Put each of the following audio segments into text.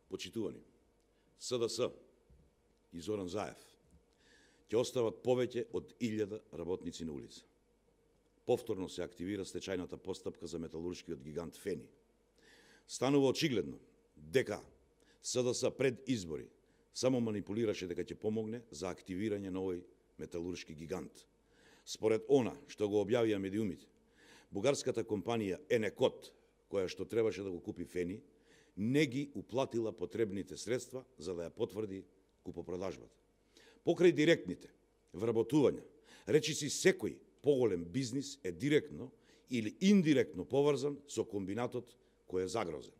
Почитувани, СДС и Зоран Заев ќе остават повеќе од 1000 работници на улица. Повторно се активира стечајната постапка за металуршкиот гигант Фени. Станува очигледно дека СДС пред избори само манипулираше дека ќе помогне за активирање на овој металуршки гигант. Според она што го објавија медиумите, бугарската компанија Енекот, која што требаше да го купи Фени, не ги уплатила потребните средства за да ја потврди купопродажбата. Покрај директните вработувања, речиси секој поголем бизнис е директно или индиректно поврзан со комбинатот кој е загрозен.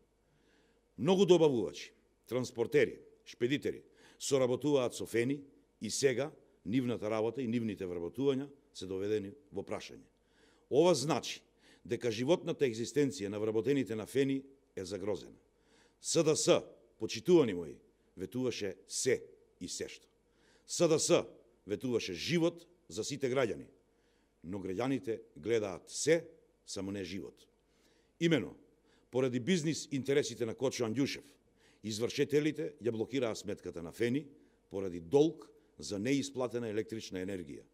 Многу добавувачи, транспортери, шпедитери соработуваат со Фени и сега нивната работа и нивните вработувања се доведени во прашање. Ова значи дека животната екзистенција на вработените на Фени е загрозена. СДС, почитувани мои, ветуваше се и сешто. СДС ветуваше живот за сите граѓани, но граѓаните гледаат се, само не живот. Имено, поради бизнис интересите на Кочо Андјушев, извршителите ја блокираа сметката на Фени поради долг за неисплатена електрична енергија.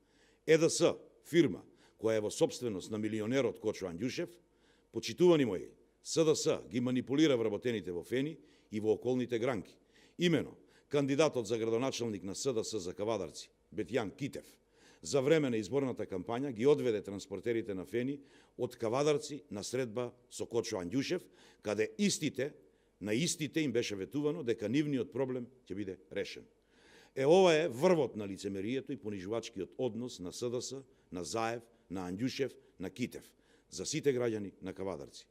ЕДС, фирма која е во собственост на милионерот Кочо Андјушев, почитувани мои, СДС ги манипулира вработените во Фени и во околните гранки. Имено, кандидатот за градоначалник на СДС за Кавадарци, Бетјан Китев, за време на изборната кампања ги одведе транспортерите на Фени од Кавадарци на средба со Кочо Андјушев, каде на истите им беше ветувано дека нивниот проблем ќе биде решен. Ова е врвот на лицемерието и понижувачкиот однос на СДС, на Заев, на Андјушев, на Китев, за сите граѓани на Кавадарци.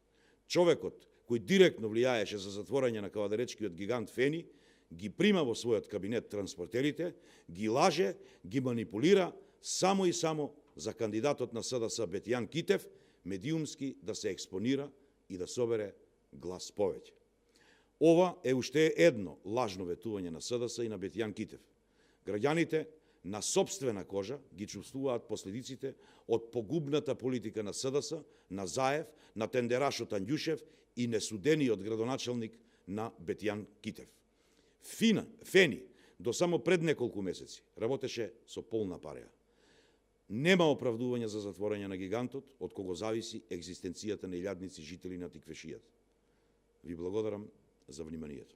Човекот кој директно влијаеше за затворање на кавадаречкиот гигант Фени, ги прима во својот кабинет транспортерите, ги лаже, ги манипулира само и само за кандидатот на СДС Бетјан Китев медиумски да се експонира и да собере глас повеќе. Ова е уште едно лажно ветување на СДС и на Бетјан Китев. Граѓаните на собствена кожа ги чувствуваат последиците од погубната политика на СДС, на Заев, на тендерашот Андјушев и несудениот градоначалник на Бетјан Китев. Фени до само пред неколку месеци работеше со полна пареја. Нема оправдување за затворање на гигантот, од кого зависи екзистенцијата на илјадници жители на Тиквешијата. Ви благодарам за вниманието.